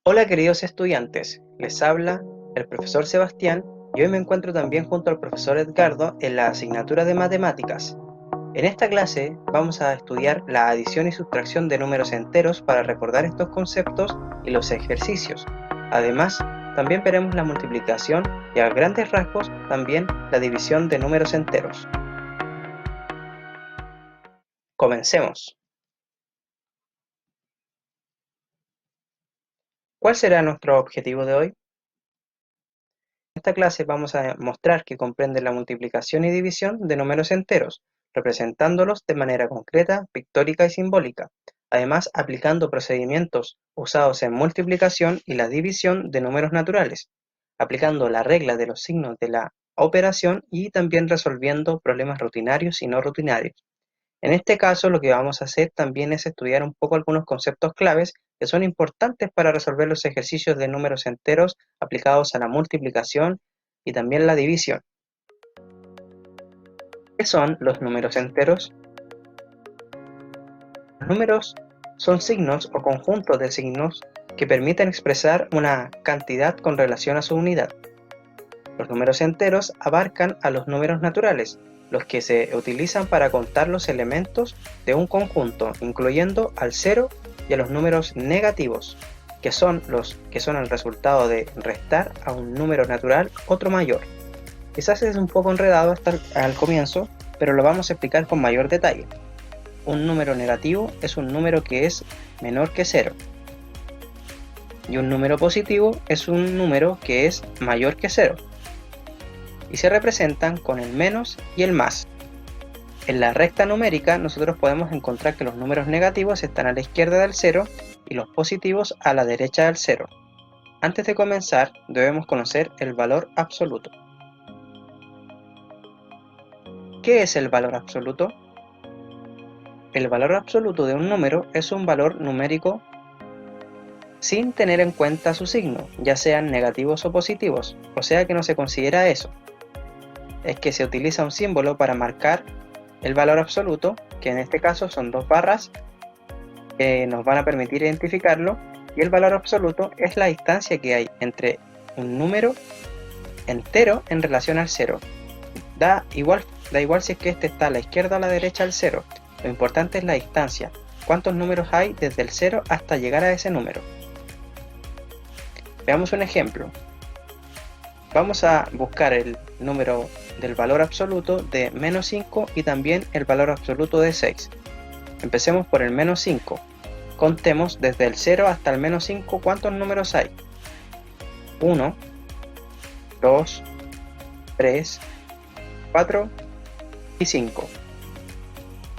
Hola queridos estudiantes, les habla el profesor Sebastián y hoy me encuentro también junto al profesor Edgardo en la asignatura de matemáticas. En esta clase vamos a estudiar la adición y sustracción de números enteros para recordar estos conceptos y los ejercicios. Además, también veremos la multiplicación y a grandes rasgos también la división de números enteros. Comencemos. ¿Cuál será nuestro objetivo de hoy? En esta clase vamos a mostrar que comprende la multiplicación y división de números enteros, representándolos de manera concreta, pictórica y simbólica, además aplicando procedimientos usados en multiplicación y la división de números naturales, aplicando la regla de los signos de la operación y también resolviendo problemas rutinarios y no rutinarios. En este caso, lo que vamos a hacer también es estudiar un poco algunos conceptos claves que son importantes para resolver los ejercicios de números enteros aplicados a la multiplicación y también la división. ¿Qué son los números enteros? Los números son signos o conjuntos de signos que permiten expresar una cantidad con relación a su unidad. Los números enteros abarcan a los números naturales, los que se utilizan para contar los elementos de un conjunto, incluyendo al cero y a los números negativos, que son el resultado de restar a un número natural otro mayor. Quizás es un poco enredado hasta al comienzo, pero lo vamos a explicar con mayor detalle. Un número negativo es un número que es menor que 0. Y un número positivo es un número que es mayor que 0. Y se representan con el menos y el más. En la recta numérica nosotros podemos encontrar que los números negativos están a la izquierda del 0 y los positivos a la derecha del 0. Antes de comenzar debemos conocer el valor absoluto. ¿Qué es el valor absoluto? El valor absoluto de un número es un valor numérico sin tener en cuenta su signo, ya sean negativos o positivos, o sea que no se considera eso. Es que se utiliza un símbolo para marcar el valor absoluto, que en este caso son dos barras que nos van a permitir identificarlo, y el valor absoluto es la distancia que hay entre un número entero en relación al 0. Da igual si es que este está a la izquierda o a la derecha del 0, lo importante es la distancia, cuántos números hay desde el 0 hasta llegar a ese número. Veamos un ejemplo. Vamos a buscar el número del valor absoluto de menos 5 y también el valor absoluto de 6. Empecemos por el menos 5. Contemos desde el 0 hasta el menos 5 cuántos números hay. 1, 2, 3, 4 y 5.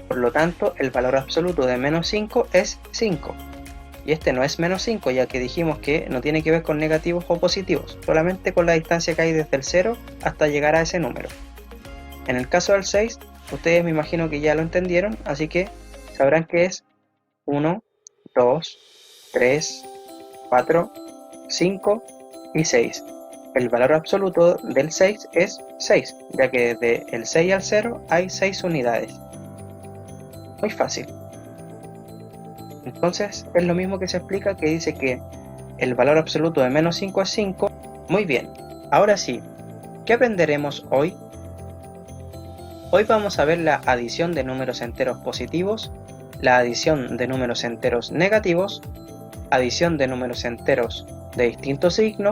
Por lo tanto, el valor absoluto de menos 5 es 5. Y este no es menos 5, ya que dijimos que no tiene que ver con negativos o positivos, solamente con la distancia que hay desde el 0 hasta llegar a ese número. En el caso del 6, ustedes me imagino que ya lo entendieron, así que sabrán que es 1, 2, 3, 4, 5 y 6. El valor absoluto del 6 es 6, ya que desde el 6 al 0 hay 6 unidades. Muy fácil. Entonces es lo mismo que se explica, que dice que el valor absoluto de menos 5 es 5. Muy bien, ahora sí, ¿qué aprenderemos hoy? Hoy vamos a ver la adición de números enteros positivos, la adición de números enteros negativos, adición de números enteros de distinto signo,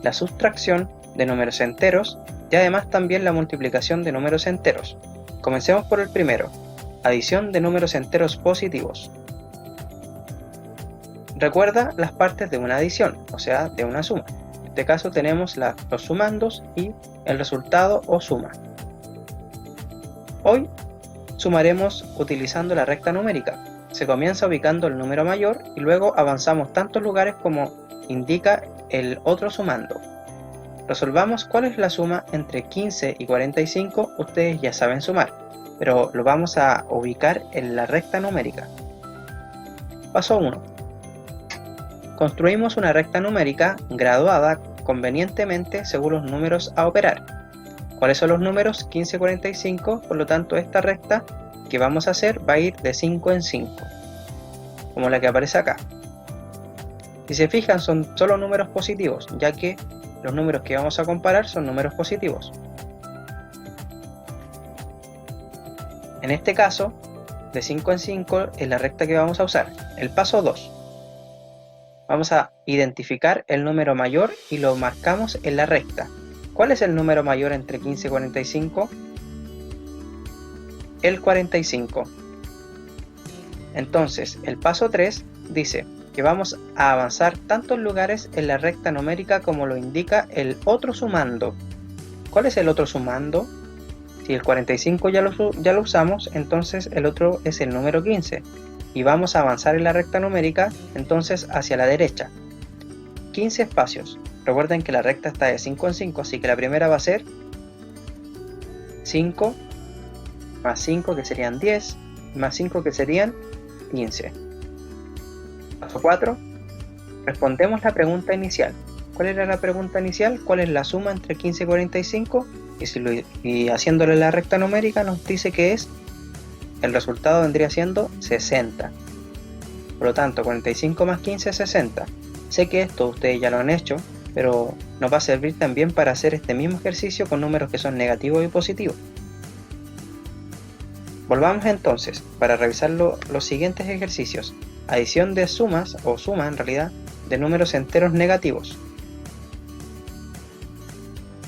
la sustracción de números enteros y además también la multiplicación de números enteros. Comencemos por el primero, adición de números enteros positivos. Recuerda las partes de una adición, o sea, de una suma. En este caso tenemos los sumandos y el resultado o suma. Hoy sumaremos utilizando la recta numérica. Se comienza ubicando el número mayor y luego avanzamos tantos lugares como indica el otro sumando. Resolvamos cuál es la suma entre 15 y 45, ustedes ya saben sumar, pero lo vamos a ubicar en la recta numérica. Paso 1. Construimos una recta numérica graduada convenientemente según los números a operar. ¿Cuáles son los números? 15 y 45, por lo tanto esta recta que vamos a hacer va a ir de 5 en 5, como la que aparece acá. Si se fijan, son solo números positivos, ya que los números que vamos a comparar son números positivos. En este caso, de 5 en 5 es la recta que vamos a usar. El paso 2. Vamos a identificar el número mayor y lo marcamos en la recta. ¿Cuál es el número mayor entre 15 y 45? El 45. Entonces, el paso 3 dice que vamos a avanzar tantos lugares en la recta numérica como lo indica el otro sumando. ¿Cuál es el otro sumando? Si el 45 ya lo usamos, entonces el otro es el número 15. Y vamos a avanzar en la recta numérica, entonces hacia la derecha. 15 espacios. Recuerden que la recta está de 5 en 5, así que la primera va a ser 5 más 5, que serían 10, más 5, que serían 15. Paso 4. Respondemos la pregunta inicial. ¿Cuál era la pregunta inicial? ¿Cuál es la suma entre 15 y 45? Y haciéndole la recta numérica nos dice que el resultado vendría siendo 60. Por lo tanto, 45 más 15 es 60. Sé que esto ustedes ya lo han hecho, pero nos va a servir también para hacer este mismo ejercicio con números que son negativos y positivos. Volvamos entonces para revisar los siguientes ejercicios. Adición de sumas, o suma en realidad, de números enteros negativos.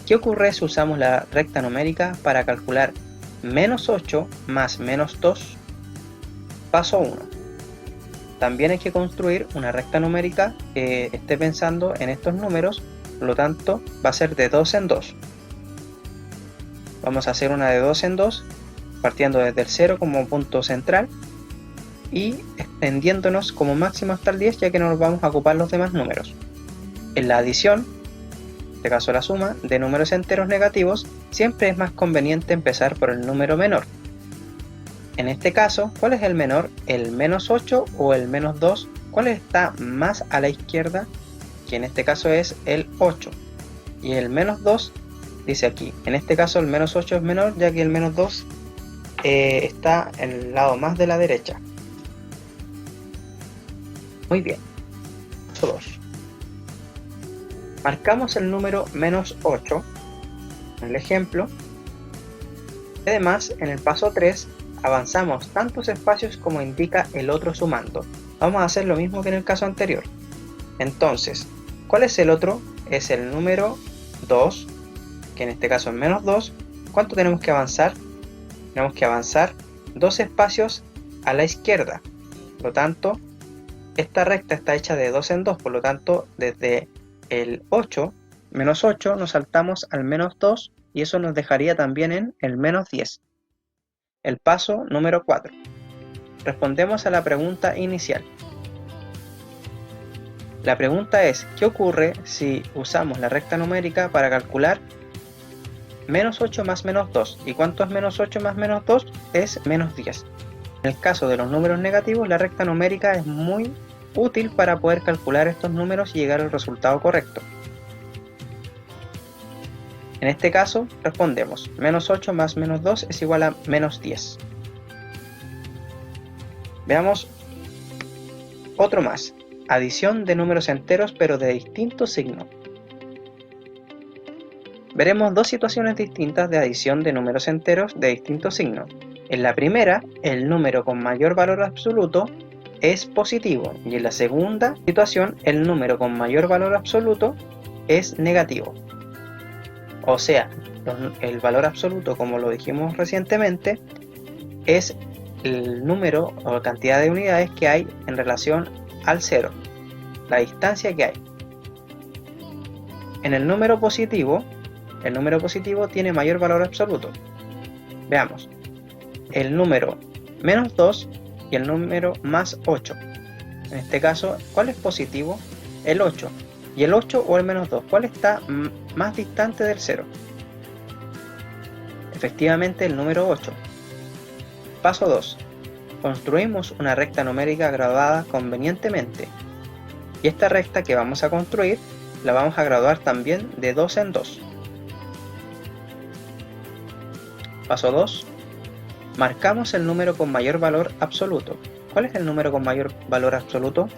¿Qué ocurre si usamos la recta numérica para calcular menos 8 más menos 2? Paso 1. También hay que construir una recta numérica que esté pensando en estos números, por lo tanto va a ser de 2 en 2. Vamos a hacer una de 2 en 2, partiendo desde el 0 como punto central y extendiéndonos como máximo hasta el 10, ya que no nos vamos a ocupar los demás números. En la adición, en este caso la suma, de números enteros negativos, siempre es más conveniente empezar por el número menor. En este caso, ¿cuál es el menor? ¿El menos 8 o el menos 2? ¿Cuál está más a la izquierda? Que en este caso es el 8. Y el menos 2 dice aquí. En este caso el menos 8 es menor, ya que el menos 2 está en el lado más de la derecha. Muy bien. Paso 2. Marcamos el número menos 8 en el ejemplo. Además, en el paso 3 avanzamos tantos espacios como indica el otro sumando. Vamos a hacer lo mismo que en el caso anterior. Entonces, ¿cuál es el otro? Es el número 2, que en este caso es menos 2. ¿Cuánto tenemos que avanzar? Tenemos que avanzar 2 espacios a la izquierda. Por lo tanto, esta recta está hecha de 2 en 2. Por lo tanto, desde el 8, menos 8, nos saltamos al menos 2 y eso nos dejaría también en el menos 10. El paso número 4. Respondemos a la pregunta inicial. La pregunta es, ¿qué ocurre si usamos la recta numérica para calcular menos 8 más menos 2? ¿Y cuánto es menos 8 más menos 2? Es menos 10. En el caso de los números negativos, la recta numérica es muy útil para poder calcular estos números y llegar al resultado correcto. En este caso, respondemos, menos 8 más menos 2 es igual a menos 10. Veamos otro más. Adición de números enteros pero de distinto signo. Veremos dos situaciones distintas de adición de números enteros de distinto signo. En la primera, el número con mayor valor absoluto es positivo y en la segunda situación, el número con mayor valor absoluto es negativo. O sea, el valor absoluto, como lo dijimos recientemente, es el número o cantidad de unidades que hay en relación al 0, la distancia que hay. En el número positivo tiene mayor valor absoluto. Veamos, el número menos 2 y el número más 8. En este caso, ¿cuál es positivo? El 8. ¿Y el 8 o el menos 2? ¿Cuál está más distante del 0? Efectivamente, el número 8. Paso 2. Construimos una recta numérica graduada convenientemente. Y esta recta que vamos a construir, la vamos a graduar también de 2 en 2. Paso 2. Marcamos el número con mayor valor absoluto. ¿Cuál es el número con mayor valor absoluto?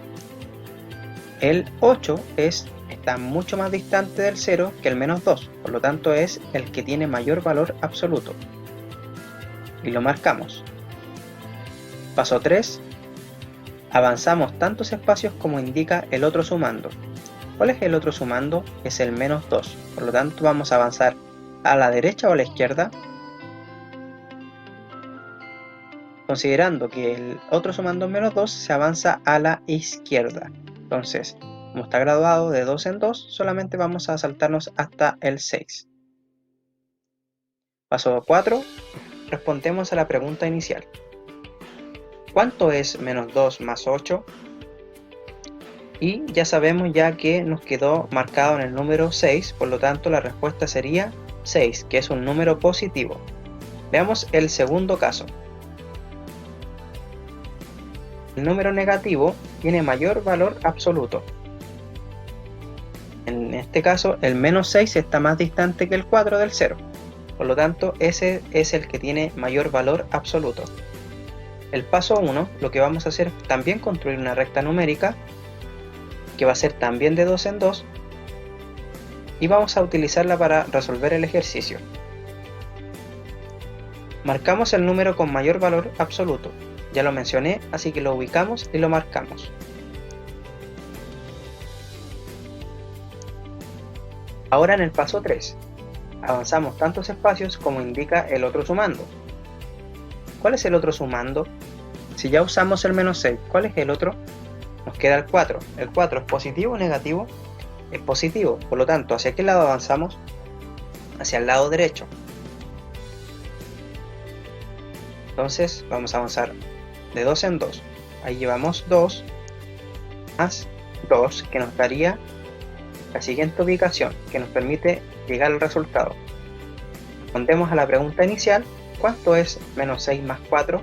El 8 está mucho más distante del 0 que el menos 2, por lo tanto es el que tiene mayor valor absoluto. Y lo marcamos. Paso 3. Avanzamos tantos espacios como indica el otro sumando. ¿Cuál es el otro sumando? Es el menos 2, por lo tanto vamos a avanzar a la derecha o a la izquierda. Considerando que el otro sumando es menos 2, se avanza a la izquierda. Entonces, como está graduado de 2 en 2, solamente vamos a saltarnos hasta el 6. Paso 4. Respondemos a la pregunta inicial. ¿Cuánto es menos 2 más 8? Y ya sabemos ya que nos quedó marcado en el número 6, por lo tanto la respuesta sería 6, que es un número positivo. Veamos el segundo caso. El número negativo tiene mayor valor absoluto. En este caso, el menos 6 está más distante que el 4 del 0. Por lo tanto, ese es el que tiene mayor valor absoluto. El paso 1, lo que vamos a hacer es también construir una recta numérica, que va a ser también de 2 en 2, y vamos a utilizarla para resolver el ejercicio. Marcamos el número con mayor valor absoluto. Ya lo mencioné, así que lo ubicamos y lo marcamos. Ahora en el paso 3, avanzamos tantos espacios como indica el otro sumando. ¿Cuál es el otro sumando? Si ya usamos el menos 6, ¿cuál es el otro? Nos queda el 4. ¿El 4 es positivo o negativo? Es positivo, por lo tanto, ¿hacia qué lado avanzamos? Hacia el lado derecho. Entonces vamos a avanzar de 2 en 2. Ahí llevamos 2 más 2, que nos daría la siguiente ubicación, que nos permite llegar al resultado. Respondemos a la pregunta inicial. ¿Cuánto es menos 6 más 4?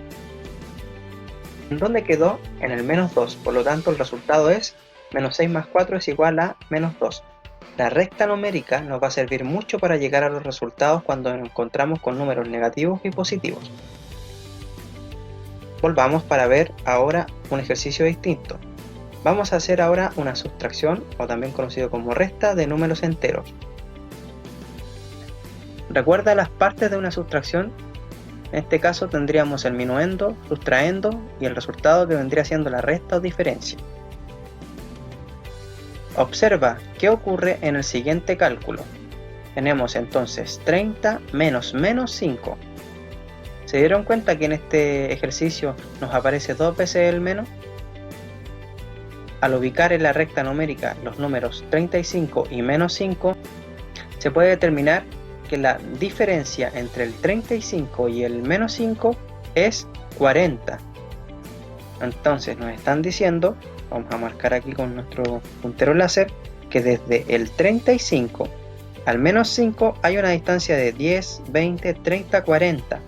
¿En dónde quedó? En el menos 2, por lo tanto el resultado es menos 6 más 4 es igual a menos 2. La recta numérica nos va a servir mucho para llegar a los resultados cuando nos encontramos con números negativos y positivos. Volvamos para ver ahora un ejercicio distinto. Vamos a hacer ahora una sustracción, o también conocido como resta, de números enteros. Recuerda las partes de una sustracción. En este caso tendríamos el minuendo, sustraendo y el resultado que vendría siendo la resta o diferencia. Observa qué ocurre en el siguiente cálculo. Tenemos entonces 30 menos menos 5. ¿Se dieron cuenta que en este ejercicio nos aparece dos veces el menos? Al ubicar en la recta numérica los números 35 y menos 5, se puede determinar que la diferencia entre el 35 y el menos 5 es 40. Entonces nos están diciendo, vamos a marcar aquí con nuestro puntero láser, que desde el 35 al menos 5 hay una distancia de 10, 20, 30, 40.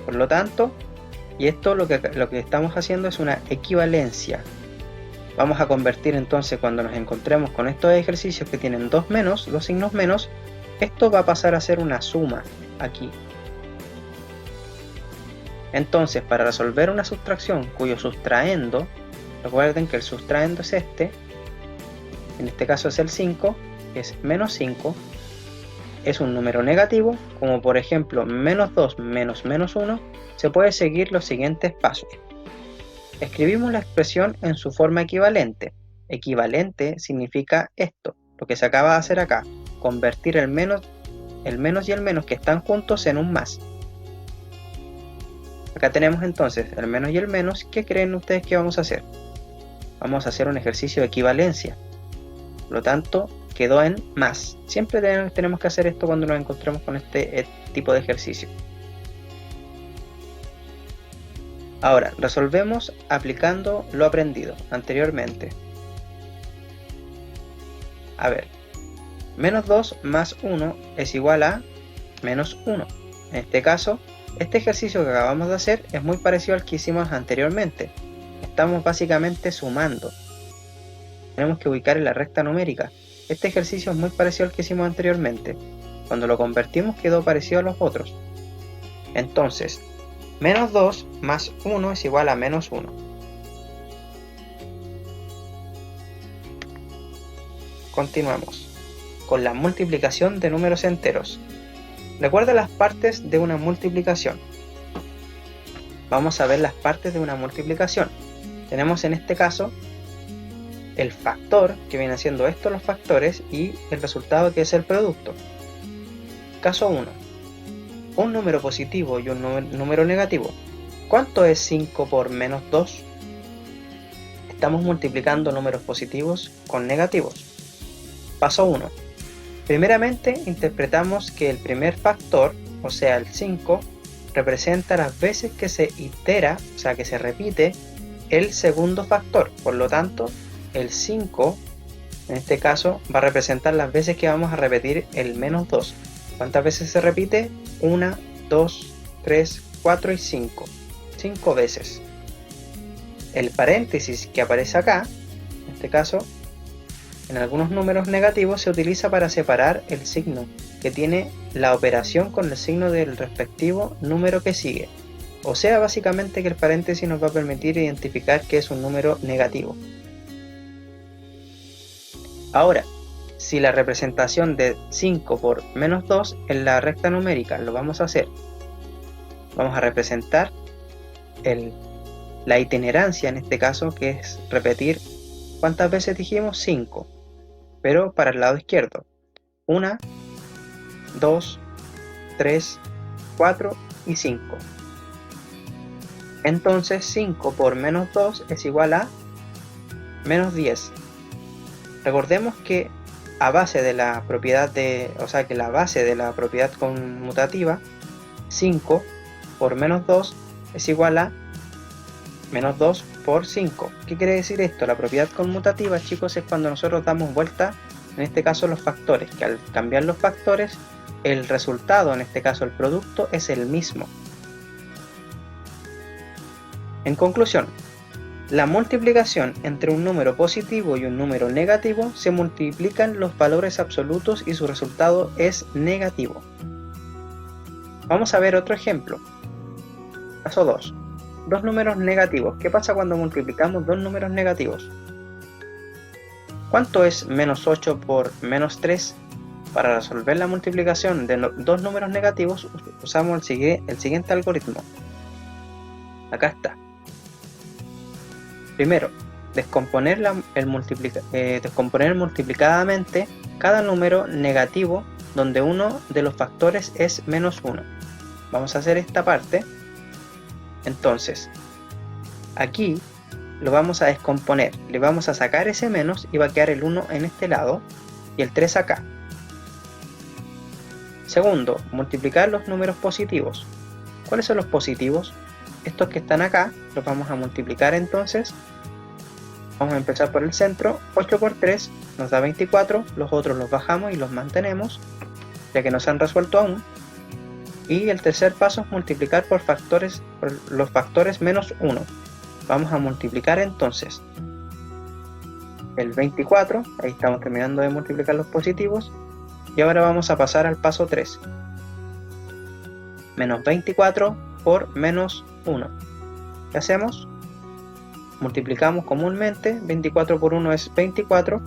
Por lo tanto, y esto lo que estamos haciendo es una equivalencia. Vamos a convertir entonces, cuando nos encontremos con estos ejercicios que tienen dos signos menos, esto va a pasar a ser una suma aquí. Entonces, para resolver una sustracción cuyo sustraendo, recuerden que el sustraendo es este, en este caso es el 5, es menos 5, es un número negativo, como por ejemplo menos 2 menos menos 1, se puede seguir los siguientes pasos. Escribimos la expresión en su forma equivalente. Equivalente significa esto, lo que se acaba de hacer acá, convertir el menos y el menos que están juntos en un más. Acá tenemos entonces el menos y el menos. ¿Qué creen ustedes que vamos a hacer? Vamos a hacer un ejercicio de equivalencia. Por lo tanto, quedó en más. Siempre tenemos que hacer esto cuando nos encontremos con este tipo de ejercicio. Ahora, resolvemos aplicando lo aprendido anteriormente. A ver, menos 2 más 1 es igual a menos 1. En este caso, este ejercicio que acabamos de hacer es muy parecido al que hicimos anteriormente. Estamos básicamente sumando. Tenemos que ubicar en la recta numérica. Este ejercicio es muy parecido al que hicimos anteriormente. Cuando lo convertimos quedó parecido a los otros. Entonces, menos 2 más 1 es igual a menos 1. Continuamos con la multiplicación de números enteros. Recuerda las partes de una multiplicación. Vamos a ver las partes de una multiplicación. Tenemos en este caso el factor, que viene siendo estos los factores, y el resultado, que es el producto. Caso 1. Un número positivo y un número negativo. ¿Cuánto es 5 por menos 2? Estamos multiplicando números positivos con negativos. Paso 1. Primeramente interpretamos que el primer factor, o sea el 5, representa las veces que se itera, o sea que se repite, el segundo factor. Por lo tanto, el 5, en este caso, va a representar las veces que vamos a repetir el menos 2. ¿Cuántas veces se repite? 1, 2, 3, 4 y 5. 5 veces. El paréntesis que aparece acá, en este caso, en algunos números negativos se utiliza para separar el signo que tiene la operación con el signo del respectivo número que sigue. O sea, básicamente que el paréntesis nos va a permitir identificar que es un número negativo. Ahora, si la representación de 5 por menos 2 es la recta numérica, lo vamos a hacer. Vamos a representar la itinerancia, en este caso, que es repetir, ¿cuántas veces dijimos? 5, pero para el lado izquierdo. 1, 2, 3, 4 y 5. Entonces 5 por menos 2 es igual a menos 10. Recordemos que a base de la propiedad la base de la propiedad conmutativa, 5 por menos 2 es igual a menos 2 por 5. ¿Qué quiere decir esto? La propiedad conmutativa, chicos, es cuando nosotros damos vuelta, en este caso los factores, que al cambiar los factores, el resultado, en este caso el producto, es el mismo. En conclusión, la multiplicación entre un número positivo y un número negativo, se multiplican los valores absolutos y su resultado es negativo. Vamos a ver otro ejemplo. Caso 2. Dos números negativos. ¿Qué pasa cuando multiplicamos dos números negativos? ¿Cuánto es menos 8 por menos 3? Para resolver la multiplicación de dos números negativos usamos el siguiente algoritmo. Acá está. Primero, descomponer multiplicadamente cada número negativo donde uno de los factores es menos 1. Vamos a hacer esta parte. Entonces, aquí lo vamos a descomponer. Le vamos a sacar ese menos y va a quedar el 1 en este lado y el 3 acá. Segundo, multiplicar los números positivos. ¿Cuáles son los positivos? Estos que están acá los vamos a multiplicar entonces. Vamos a empezar por el centro. 8 por 3 nos da 24. Los otros los bajamos y los mantenemos, ya que no se han resuelto aún. Y el tercer paso es multiplicar por los factores menos 1. Vamos a multiplicar entonces el 24. Ahí estamos terminando de multiplicar los positivos. Y ahora vamos a pasar al paso 3. Menos 24 por menos 1. ¿Qué hacemos? Multiplicamos comúnmente. 24 por 1 es 24.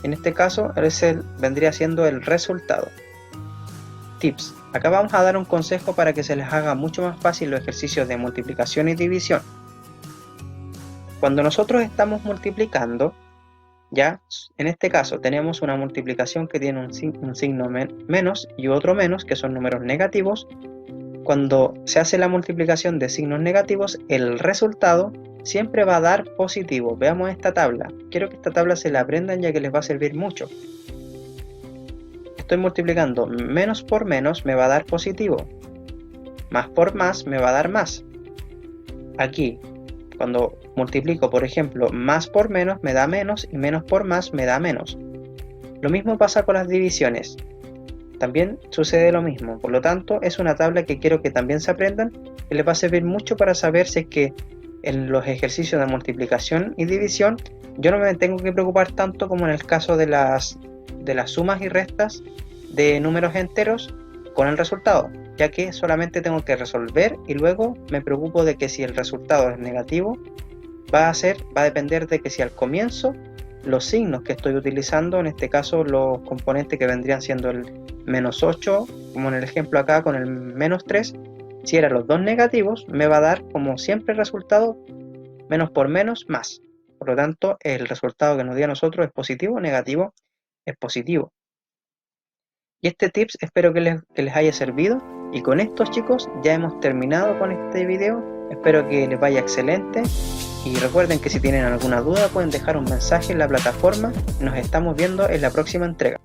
En este caso vendría siendo el resultado. Tips. Acá vamos a dar un consejo para que se les haga mucho más fácil los ejercicios de multiplicación y división. Cuando nosotros estamos multiplicando, ya en este caso tenemos una multiplicación que tiene un signo menos y otro menos, que son números negativos. Cuando se hace la multiplicación de signos negativos, el resultado siempre va a dar positivo. Veamos esta tabla. Quiero que esta tabla se la aprendan, ya que les va a servir mucho. Estoy multiplicando menos por menos, me va a dar positivo. Más por más, me va a dar más. Aquí, cuando multiplico, por ejemplo, más por menos, me da menos, y menos por más, me da menos. Lo mismo pasa con las divisiones. También sucede lo mismo. Por lo tanto, es una tabla que quiero que también se aprendan, y les va a servir mucho para saber si es que en los ejercicios de multiplicación y división yo no me tengo que preocupar tanto como en el caso de las sumas y restas de números enteros con el resultado, ya que solamente tengo que resolver y luego me preocupo de que si el resultado es negativo va a depender de que si al comienzo los signos que estoy utilizando, en este caso los componentes que vendrían siendo el -8, como en el ejemplo acá con el -3, si eran los dos negativos, me va a dar como siempre el resultado menos por menos más. Por lo tanto, el resultado que nos dio a nosotros es positivo, negativo es positivo. Y este tips espero que les haya servido. Y con esto, chicos, ya hemos terminado con este video. Espero que les vaya excelente. Y recuerden que si tienen alguna duda pueden dejar un mensaje en la plataforma. Nos estamos viendo en la próxima entrega.